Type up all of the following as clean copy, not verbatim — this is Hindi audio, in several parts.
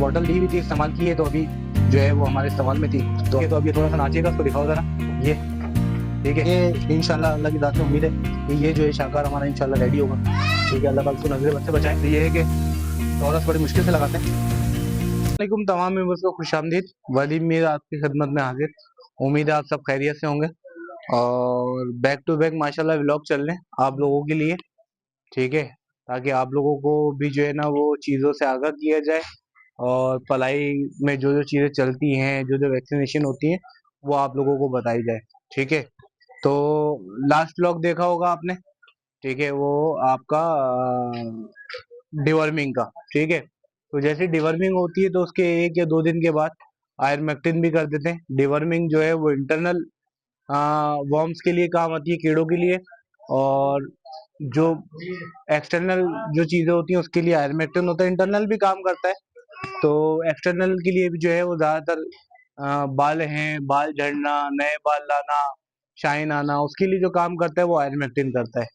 बॉटल ली हुई थी, इस्तेमाल की है, तो अभी जो है वो हमारे इस्तेमाल में थी। तो अब ये थोड़ा सा नाचेगा, उसको दिखाओ जरा। ये ठीक है, ये इंशाल्लाह अल्लाह की ज़ात से उम्मीद है कि ये जो है शाहकार हमारा इंशाल्लाह रेडी होगा। ठीक है, अल्लाह पाक उसको नजर बद से बचाए। तो ये है कि टॉरस बड़ी मुश्किल से लगाते हैं। वालेकुम तमाम मेंबर्स को खुशामदीद। वलीम मीर आपकी खिदमत में हाजिर। उम्मीद है आप सब खैरियत से होंगे और बैक टू बैक माशाल्लाह व्लॉग चल रहे हैं आप लोगों के लिए। ठीक है, ताकि आप लोगों को भी जो है ना वो चीज़ों से आगाह किया जाए और पलाई में जो जो चीज़ें चलती हैं, जो जो वैक्सीनेशन होती हैं, वो आप लोगों को बताई जाए। ठीक है, तो लास्ट व्लॉग देखा होगा आपने। ठीक है, वो आपका डिवर्मिंग का। ठीक है, तो जैसे डिवर्मिंग होती है तो उसके 1 या 2 दिन के बाद आयरमेक्टिन भी कर देते हैं। डिवर्मिंग जो है वो इंटरनल वर्म्स के लिए काम आती है, कीड़ों के लिए, और जो एक्सटर्नल जो चीज़ें होती हैं उसके लिए आयरमेक्टिन होता है। इंटरनल भी काम करता है, तो एक्सटर्नल के लिए भी जो है वो ज़्यादातर बाल हैं, बाल झड़ना, नए बाल लाना, शाइन आना, उसके लिए जो काम करता है वो आयरमेक्टिन करता है।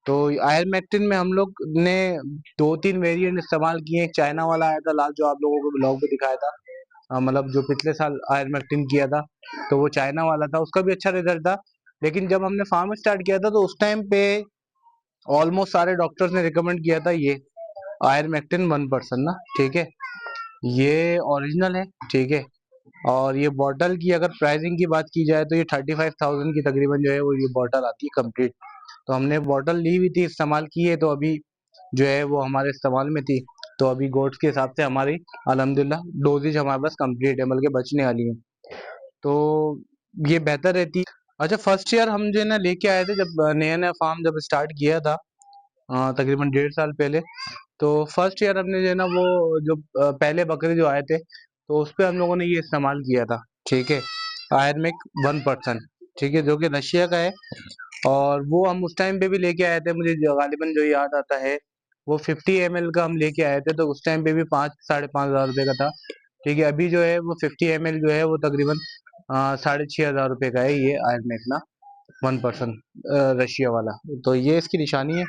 तो आयरमेक्टिन में हम लोग ने 2-3 वेरिएंट इस्तेमाल किए। एक चाइना वाला आया था लास्ट, जो आप लोगों को ब्लॉग पे दिखाया था, मतलब जो पिछले साल आयरमेक्टिन किया था, तो वो चाइना वाला था, उसका भी अच्छा रिजल्ट था। लेकिन जब हमने फार्म स्टार्ट किया था तो उस टाइम पे ऑलमोस्ट सारे डॉक्टर्स ने रिकमेंड किया था ये आयरमेक्टिन 1% ना। ठीक है, ये ओरिजिनल है। ठीक है, और ये बॉटल की अगर प्राइसिंग की बात की जाए तो ये 35,000 की तकरीबन जो है वो ये बॉटल आती है कंप्लीट। तो हमने बॉटल ली हुई थी, इस्तेमाल की है, तो अभी जो है वो हमारे इस्तेमाल में थी। तो अभी गोट्स के हिसाब से हमारी अल्हम्दुलिल्लाह डोजेज हमारे पास कंप्लीट है, बल्कि बचने वाली है। तो ये बेहतर रहती है। अच्छा, फर्स्ट ईयर हम जो है ना लेके आए थे, जब नया नया फार्म जब स्टार्ट किया था, तकरीबन 1.5 साल पहले। तो फर्स्ट ईयर हमने जो है ना वो जो पहले बकरे जो आए थे, तो उस पे हम लोगों ने ये इस्तेमाल किया था। ठीक है, आयरमेक 1%। ठीक है, जो कि रशिया का है, और वो हम उस टाइम पे भी लेके आए थे। मुझे गालिबन जो याद आता है, वो 50 ml का हम लेके आए थे, तो उस टाइम पे भी 5-5.5 हज़ार रुपये का था। ठीक है, अभी जो है वो 50 ml जो है वो तकरीबन 6,500 रुपये का है, ये आयरमेक ना 1% रशिया वाला। तो ये इसकी निशानी है।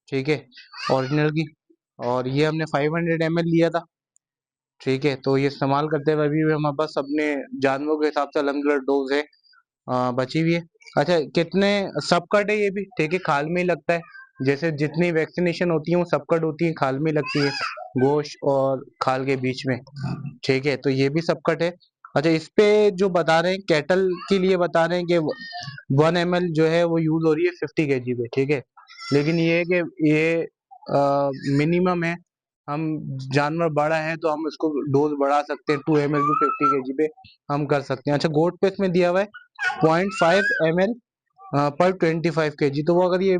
ठीक है, ओरिजिनल की। और ये हमने 500 ml लिया था। ठीक है, तो ये इस्तेमाल करते हुए अभी भी हमारे पास अपने जानवरों के हिसाब से अल्हम्दुलिल्लाह डोज है, बची हुई है। अच्छा, कितने सबकट है ये भी। ठीक है, खाल में ही लगता है। जैसे जितनी वैक्सीनेशन होती है वो सबकट होती है, खाल में लगती है, गोश्त और खाल के बीच में। ठीक है, तो ये भी सबकट है। अच्छा, इस पे जो बता रहे हैं कैटल के लिए बता रहे हैं कि 1 ml जो है वो यूज हो रही है 50 kg पे। ठीक है, लेकिन ये है कि ये मिनिमम है। हम जानवर बड़ा है तो हम इसको डोज बढ़ा सकते हैं, 2 ml भी 50 kg पे हम कर सकते हैं। अच्छा, गोट पे इसमें दिया हुआ है 0.5 ml पर 25 kg। तो वो अगर ये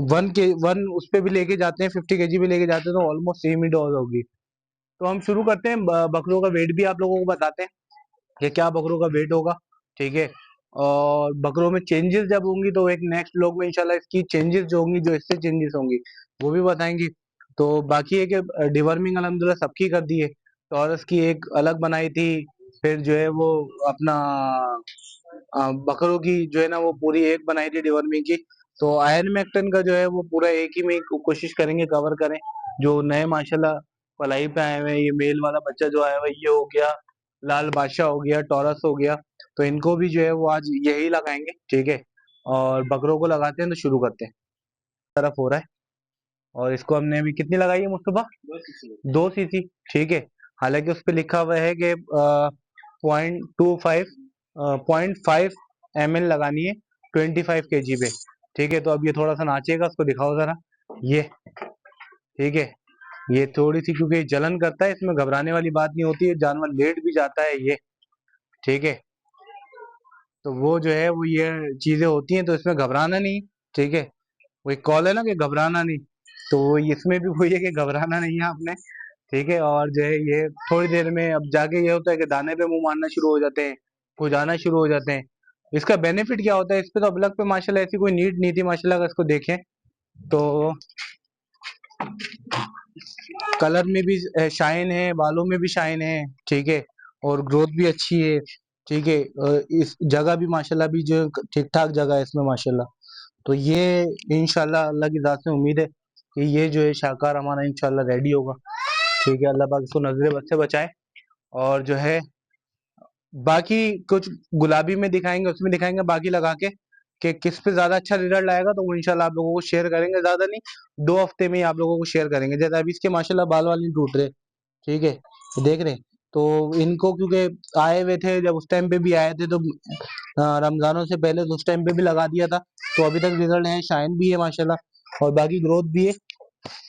वन उस पे भी लेके जाते हैं, 50 kg भी लेके जाते हैं, तो ऑलमोस्ट सेम ही डोज होगी। तो हम शुरू करते हैं। बकरों का वेट भी आप लोगों को बताते हैं कि क्या बकरों का वेट होगा। ठीक है, और बकरों में चेंजेस जब होंगी तो एक नेक्स्ट व्लॉग में इंशाल्लाह इसकी चेंजेस जो होंगी, जो इससे चेंजेस होंगी, वो भी बताएंगे। तो बाकी है कि डिवर्मिंग अल्हम्दुलिल्लाह सबकी कर दी है। टॉरस की एक अलग बनाई थी, फिर जो है वो अपना बकरों की जो है ना वो पूरी एक बनाई थी डिवर्मिंग की। तो आयरन मैक्टन का जो है वो पूरा एक ही में कोशिश करेंगे कवर करें। जो नए माशाल्लाह पलाई पे आए हुए हैं, ये मेल वाला बच्चा जो आया हुआ है, ये हो गया, लाल बादशाह हो गया, टॉरस हो गया, तो इनको भी जो है वो आज यही लगाएंगे। ठीक है, और बकरों को लगाते हैं, तो शुरू करते हैं। तरफ हो रहा है, और इसको हमने अभी कितनी लगाई है मुस्तफा? 2 cc। ठीक है, हालांकि उस पर लिखा हुआ है कि 0.5 ml लगानी है 25 kg पे। ठीक है, तो अब ये थोड़ा सा नाचेगा, उसको दिखाओ जरा। ये ठीक है, ये थोड़ी सी क्योंकि जलन करता है, इसमें घबराने वाली बात नहीं होती है, जानवर लेट भी जाता है ये। ठीक है, तो वो जो है वो ये चीजें होती हैं, तो इसमें घबराना नहीं। ठीक है, वो एक कॉल है ना कि घबराना नहीं, तो वो इसमें भी वही है कि घबराना नहीं है आपने। ठीक है, और जो है ये थोड़ी देर में अब जाके ये होता है कि दाने पे मुंह मारना शुरू हो जाते हैं, खुजाना शुरू हो जाते हैं। इसका बेनिफिट क्या होता है? इस पे तो अब लग पे माशाल्लाह ऐसी कोई नीड नहीं थी माशाल्लाह, अगर इसको देखें तो कलर में भी शाइन है, बालों में भी शाइन है। ठीक है, और ग्रोथ भी अच्छी है। ठीक है, इस जगह भी माशाल्लाह भी जो ठीक ठाक जगह है इसमें माशाल्लाह। तो ये इंशाल्लाह अल्लाह की ज़ात से उम्मीद है कि ये जो है शाहकार हमारा इंशाल्लाह रेडी होगा। ठीक है, अल्लाह पाक इसको नजरे बद से बचाए। और जो है बाकी कुछ गुलाबी में दिखाएंगे, उसमें दिखाएंगे बाकी लगा के कि किस पे ज्यादा अच्छा रिजल्ट आएगा, तो वो इंशाल्लाह आप लोगों को शेयर करेंगे। ज्यादा नहीं, 2 हफ्ते में ही आप लोगों को शेयर करेंगे। जैसे अभी इसके माशाल्लाह बाल वाल नहीं टूट रहे। ठीक है, देख रहे हैं। तो इनको क्योंकि आए हुए थे, जब उस टाइम पे भी आए थे, तो रमजानों से पहले तो उस टाइम पे भी लगा दिया था। तो अभी तक रिजल्ट है, शाइन भी है माशाल्लाह, और बाकी ग्रोथ भी है।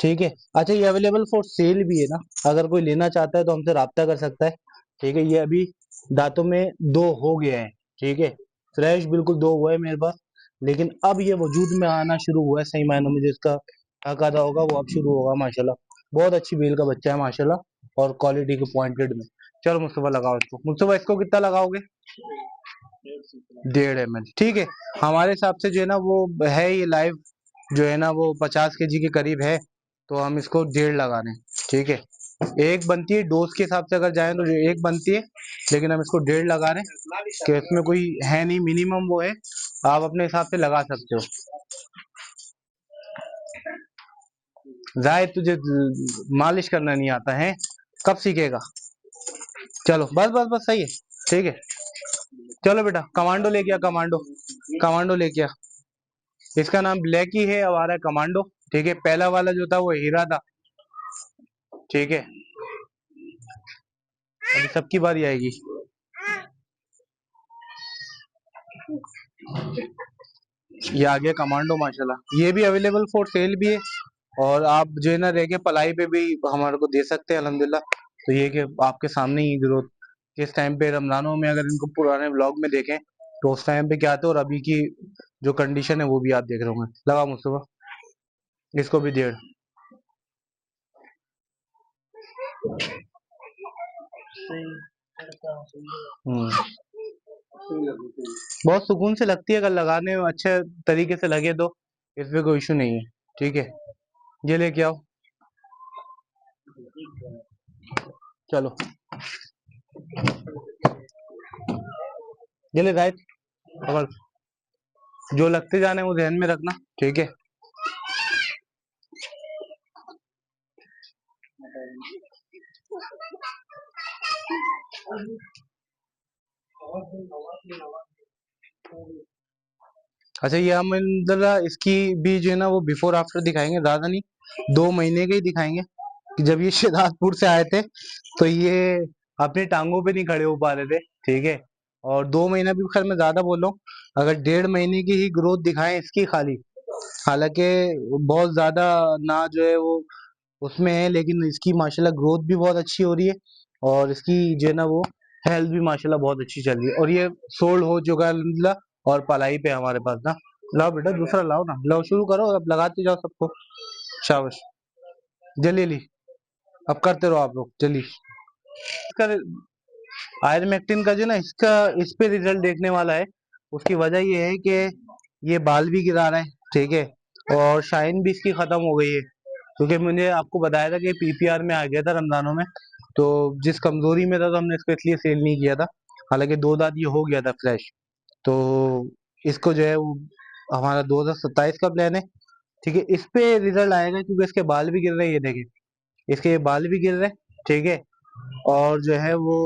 ठीक है। अच्छा, ये अवेलेबल फॉर सेल भी है ना, अगर कोई लेना चाहता है तो हमसे रब्ता कर सकता है। ठीक है, ये अभी दांतों में दो हो गया है। ठीक है, फ्रेश बिल्कुल दो हुआ है मेरे पास। लेकिन अब ये वजूद में आना शुरू हुआ है सही मायनों में, जिसका हक अदा होगा वो अब शुरू होगा माशाल्लाह। बहुत अच्छी बेल का बच्चा है माशाल्लाह, और क्वालिटी के पॉइंटेड में। चलो मुस्तफा लगाओ इसको। मुस्तफा इसको कितना लगाओगे? 1.5 ml, ठीक है। हमारे हिसाब से जो है ना वो है, ये लाइव जो है ना वो 50 kg के करीब है। तो हम इसको 1.5 लगा रहे हैं। ठीक है, एक बनती है डोज के हिसाब से अगर जाए तो जो एक बनती है, लेकिन हम इसको 1.5 लगा रहे हैं कि इसमें कोई है नहीं, मिनिमम वो है। आप अपने हिसाब से लगा सकते हो। जाहिद, तुझे मालिश करना नहीं आता है? कब सीखेगा? चलो बस बस बस, सही है। ठीक है, चलो बेटा, कमांडो लेके आ, कमांडो। कमांडो लेके आ। इसका नाम ब्लैक ही है, अब आ रहा है कमांडो। ठीक है, पहला वाला जो था वो हीरा था। ठीक है, अभी सबकी बारी आएगी। ये आ गया कमांडो माशाल्लाह, ये भी अवेलेबल फॉर सेल भी है। और आप जो है ना रह के पलाई पे भी हमारे को दे सकते हैं अल्हम्दुलिल्लाह। तो ये कि आपके सामने ही ग्रोथ किस टाइम पे रमजानों में, अगर इनको पुराने व्लॉग में देखें तो उस टाइम पे क्या था, और अभी की जो कंडीशन है वो भी आप देख रहे होंगे। लगा मुस्तफा, इसको भी 1.5। हम्म, बहुत सुकून से लगती है, अगर लगाने में अच्छे तरीके से लगे तो इसमें कोई इशू नहीं है। ठीक है, ये लेके आओ। चलो, ये ले जाए, पकड़। जो लगते जाने वो ध्यान में रखना। ठीक है, अच्छा, ये हम इसकी भी जो है ना वो बिफोर आफ्टर दिखाएंगे, ज्यादा नहीं, 2 महीने के ही दिखाएंगे। कि जब ये शहदादपुर से आए थे तो ये अपनी टांगों पे नहीं खड़े हो पा रहे थे। ठीक है, और 2 महीना भी खैर मैं ज्यादा बोल रहा हूँ। अगर 1.5 महीने की ही ग्रोथ दिखाएं इसकी खाली, हालांकि बहुत ज्यादा ना जो है वो उसमें है, लेकिन इसकी माशाल्लाह ग्रोथ भी बहुत अच्छी हो रही है। और इसकी जो है ना वो हेल्थ भी माशाल्लाह बहुत अच्छी चल रही है। और ये सोल्ड हो चुका है अल्हम्दुलिल्लाह, और पलाई पे हमारे पास ना। लाओ बेटा, दूसरा लाओ ना, लाओ, शुरू करो, अब लगाते जाओ सबको। शाबाश, जल्दी जल्दी, अब करते रहो आप लोग जल्दी। इसका आयरमेक्टिन का जो ना इसका इस पे रिजल्ट देखने वाला है। उसकी वजह ये है कि ये बाल भी गिरा रहा है। ठीक है, और शाइन भी इसकी खत्म हो गई है। क्योंकि मैंने आपको बताया था कि पीपीआर में आ गया था रमजानों में। तो जिस कमजोरी में था तो हमने इसको इसलिए सेल नहीं किया था। हालांकि 2 दांत ये हो गया था फ्रेश। तो इसको जो है वो हमारा 2027 का प्लान है। ठीक है, इस पे रिजल्ट आएगा क्योंकि इसके बाल भी गिर रहे हैं, ये देखिए, इसके ये बाल भी गिर रहे हैं। ठीक है, और जो है वो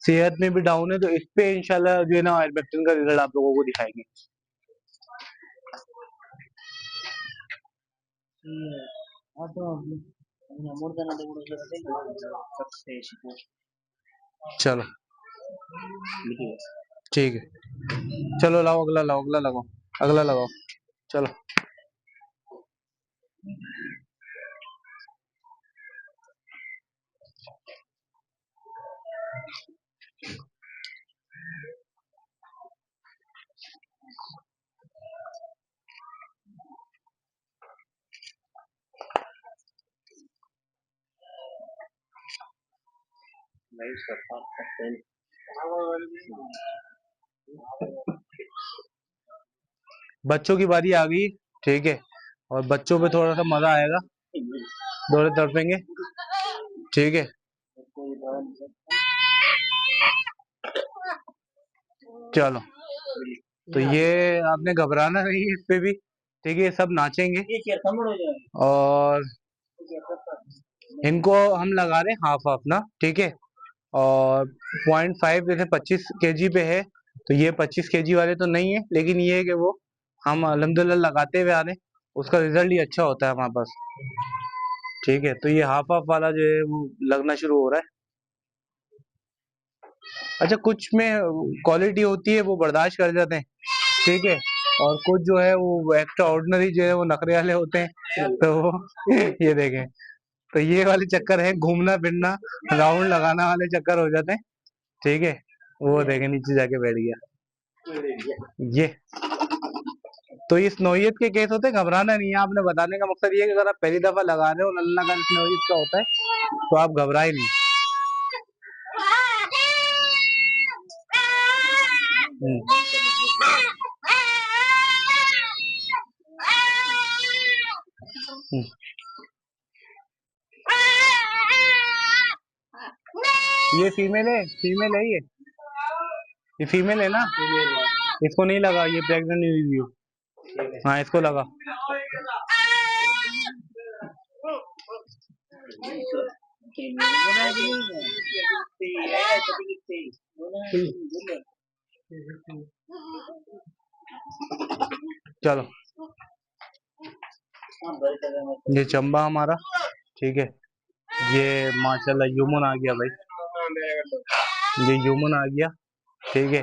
सेहत में भी डाउन है। तो इस पे इंशाल्लाह जो है ना आयरबैक्टीन का रिजल्ट आप लोगों को दिखाएंगे। चलो ठीक है, चलो लाओ अगला, लाओ अगला लगाओ, अगला लगाओ। चलो, बच्चों की बारी आ गई। ठीक है, और बच्चों पे थोड़ा सा मजा आएगा, दौड़े तड़पेंगे। ठीक है, चलो। तो ये आपने घबराना नहीं है इस पे भी। ठीक है, ये सब नाचेंगे और इनको हम लगा रहे हैं हाफ हाफ ना, ठीक है। और 0.5 जैसे 25 kg पे है, तो ये 25 kg वाले तो नहीं है, लेकिन ये है कि वो हम अल्हम्दुलिल्लाह लगाते हुए आ रहे हैं, उसका रिजल्ट ही अच्छा होता है हमारे पास। ठीक है, तो ये हाफ हाफ वाला जो है वो लगना शुरू हो रहा है। अच्छा, कुछ में क्वालिटी होती है वो बर्दाश्त कर जाते हैं, ठीक है। और कुछ जो है वो एक्स्ट्रा ऑर्डिनरी जो है वो नखरे वाले होते हैं, तो वो ये देखें, तो ये वाले चक्कर है, घूमना फिरना राउंड लगाना वाले चक्कर हो जाते हैं, ठीक है। वो देखें नीचे जाके बैठ गया ये। तो इस नौयत के केस होते हैं, घबराना नहीं है। आपने बताने का मकसद ये है कि अगर आप पहली दफा लगा रहे हो और अल्लाह का इस नौयत का होता है, तो आप घबराए नहीं। ये फीमेल है ये फीमेल है ना। इसको नहीं लगा, ये प्रेग्नेंट नहीं हुई हो। हाँ, इसको लगा। चलो, ये चंबा हमारा, ठीक है। ये माशाल्लाह यूमन आ गया भाई, ये यूमन आ गया, ठीक है।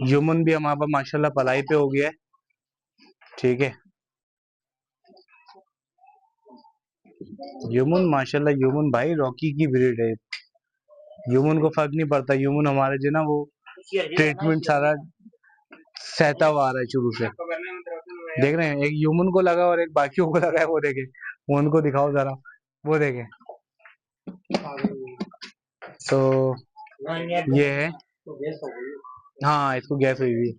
यूमन भी हमारे पास माशाल्लाह पलाई पे हो गया है, ठीक है। यूमन माशाल्लाह, यूमन भाई रॉकी की ब्रीड है। यूमन को फर्क नहीं पड़ता, यूमन हमारे जो ना वो ट्रीटमेंट सारा सहता हुआ आ रहा है शुरू से। देख रहे हैं, एक ह्यूमन को लगा और एक बाकियों को लगा है, वो देखे, वो उनको दिखाओ जरा, वो देखे। तो ये है, हाँ इसको गैस हुई हुई।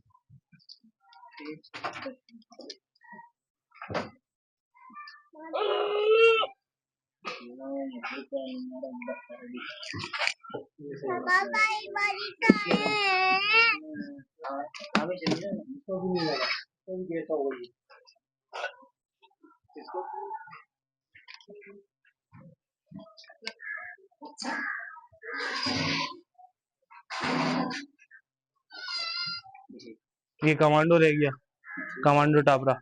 ये कमांडो रह गया, कमांडो टापरा।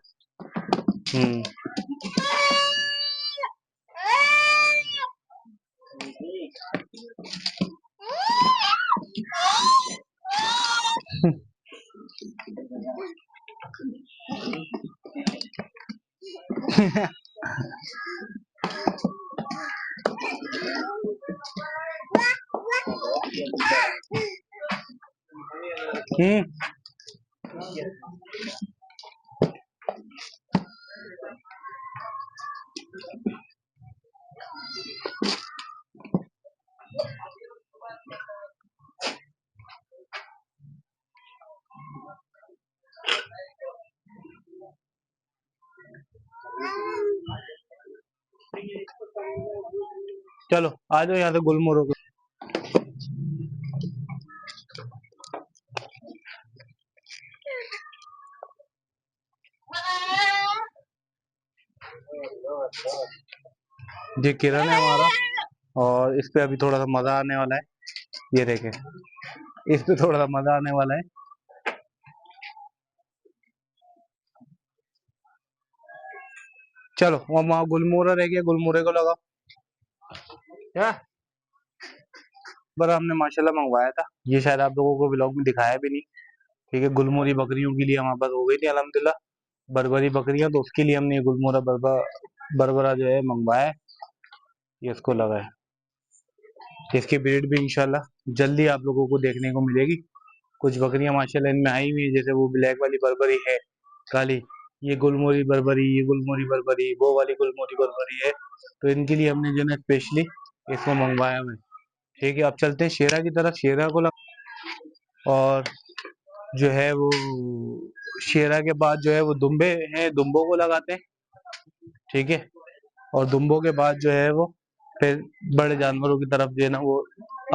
चलो आ जाओ यहाँ से गुलमोहर को। ये किरण है हमारा, और इस पे अभी थोड़ा सा मजा आने वाला है, ये देखे, इस पे थोड़ा सा मजा आने वाला है। चलो, वहाँ गुलमोहरा रह गया, गुलमोहरे को लगा क्या बरा हमने माशाल्लाह मंगवाया था, ये शायद आप लोगों को व्लॉग में दिखाया भी नहीं, ठीक है। गुलमोहरी बकरियों के लिए हमारे पास हो गई थी अल्हम्दुलिल्लाह बरबरी बकरियां, तो उसके लिए हमने ये गुलमोहरा बरबरा जो है मंगवाया है, ये इसको लगा है। इसकी ब्रीड भी इंशाल्लाह जल्दी आप लोगों को देखने को मिलेगी। कुछ बकरियां माशाल्लाह इनमें आई हुई है, जैसे वो ब्लैक वाली बरबरी है काली, ये गुलमोहरी बरबरी, ये गुलमोहरी बरबरी, वो वाली गुलमोहरी बरबरी है। तो इनके लिए हमने जो है स्पेशली इसको मंगवाया हुआ है, ठीक है। अब चलते हैं शेरा की तरफ, शेरा को और जो है वो शेरा के बाद जो है वो दुम्बे हैं, दुम्बों को लगाते हैं, ठीक है। और दुम्बों के बाद जो है वो फिर बड़े जानवरों की तरफ जो है ना वो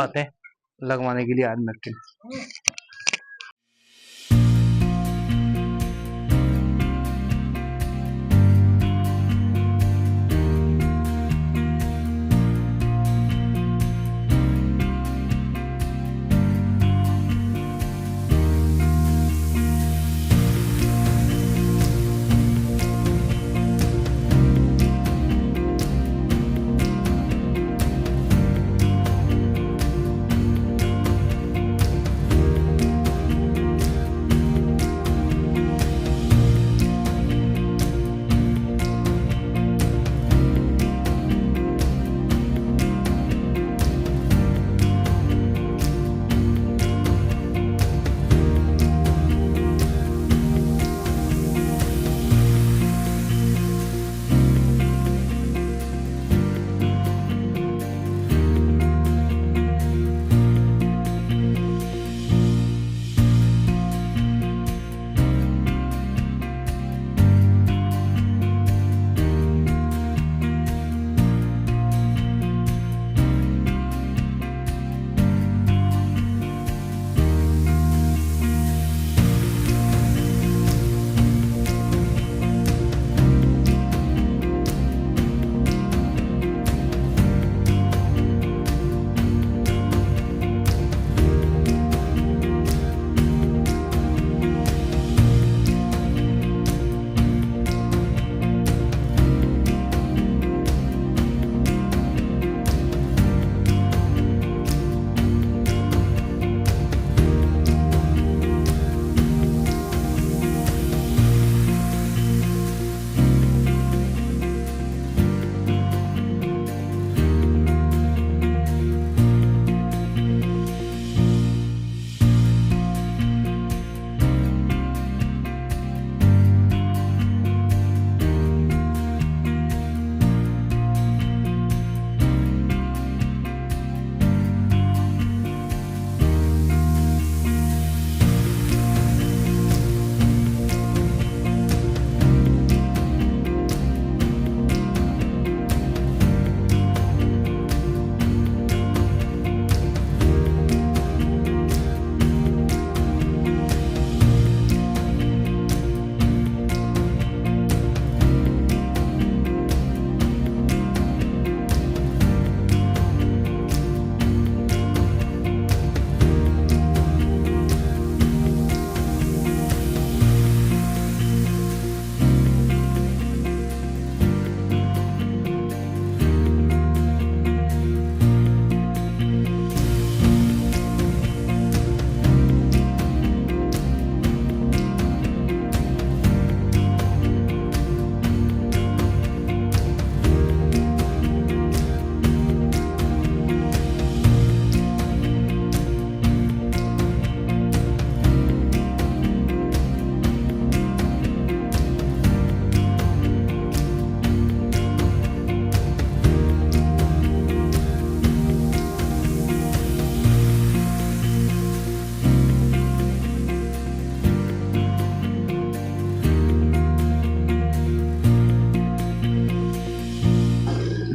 आते हैं लगवाने के लिए आयरन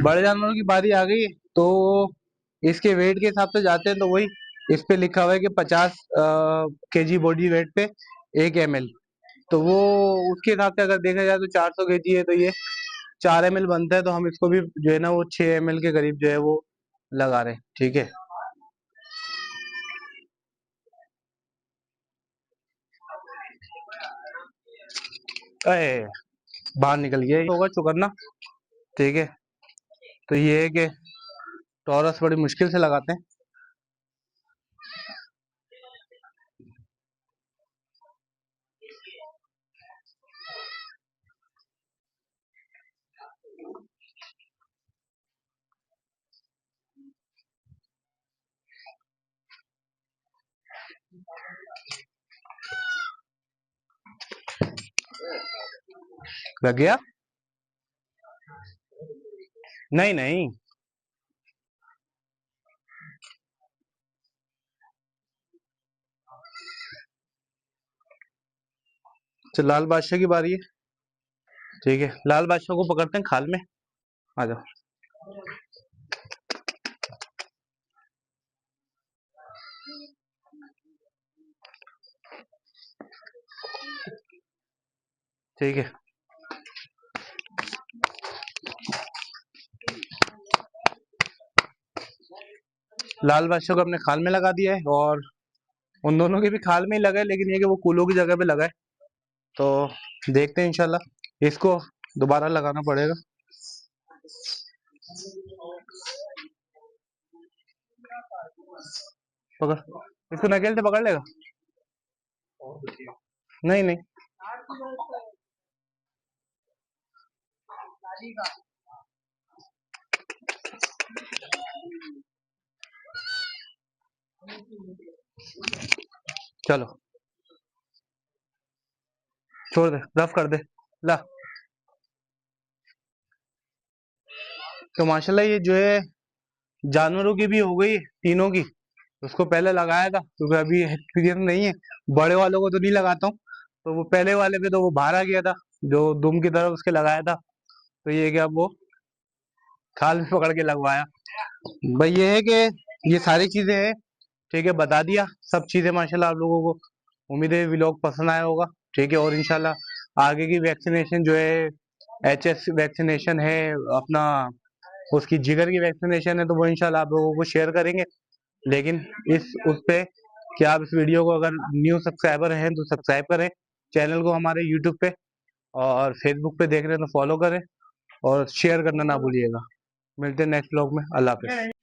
बड़े जानवरों की बारी आ गई तो इसके वेट के हिसाब से जाते हैं, तो वही इस पे लिखा हुआ है कि 50 kg बॉडी वेट पे 1 ml। तो वो उसके हिसाब से अगर देखा जाए तो 400 kg है, तो ये 4 ml बनता है, तो हम इसको भी जो है ना वो 6 ml के करीब जो है वो लगा रहे हैं। ठीक है। अरे बाहर निकल गया होगा चुकन्ना। ठीक है। तो ये है कि टॉरस बड़ी मुश्किल से लगाते हैं। लग गया? नहीं नहीं। चल लाल बादशाह की बारी है। ठीक है, लाल बादशाह को पकड़ते हैं खाल में। आ जाओ। ठीक है, लाल बादशाह को अपने खाल में लगा दिया है, और उन दोनों के भी खाल में ही लगा है, लेकिन ये कि वो कूलों की जगह पे लगा है। तो देखते हैं इंशाल्लाह, इसको दोबारा लगाना पड़ेगा। पकड़, इसको नकेल से पकड़ लेगा? नहीं नहीं। चलो छोड़ दे, रफ कर दे। ला। तो माशाल्लाह ये जो है जानवरों की भी हो गई तीनों की। उसको पहले लगाया था क्योंकि अभी एक्सपीरियंस नहीं है, बड़े वालों को तो नहीं लगाता हूँ। तो वो पहले वाले पे तो वो बाहर आ गया था, जो दुम की तरफ उसके लगाया था। तो ये क्या, वो खाल में पकड़ के लगवाया। भाई ये है कि ये सारी चीजें हैं। ठीक है, बता दिया सब चीजें माशाल्लाह आप लोगों को। उम्मीद है व्लॉग पसंद आया होगा। ठीक है, और इंशाल्लाह आगे की वैक्सीनेशन जो है, HS वैक्सीनेशन है अपना, उसकी जिगर की वैक्सीनेशन है, तो वो इंशाल्लाह आप लोगों को शेयर करेंगे। लेकिन इस उस पे कि आप इस वीडियो को अगर न्यू सब्सक्राइबर हैं तो सब्सक्राइब करें चैनल को हमारे यूट्यूब पे, और फेसबुक पे देख रहे हैं तो फॉलो करें, और शेयर करना ना भूलिएगा। मिलते हैं नेक्स्ट व्लॉग में। अल्लाह हाफिज़।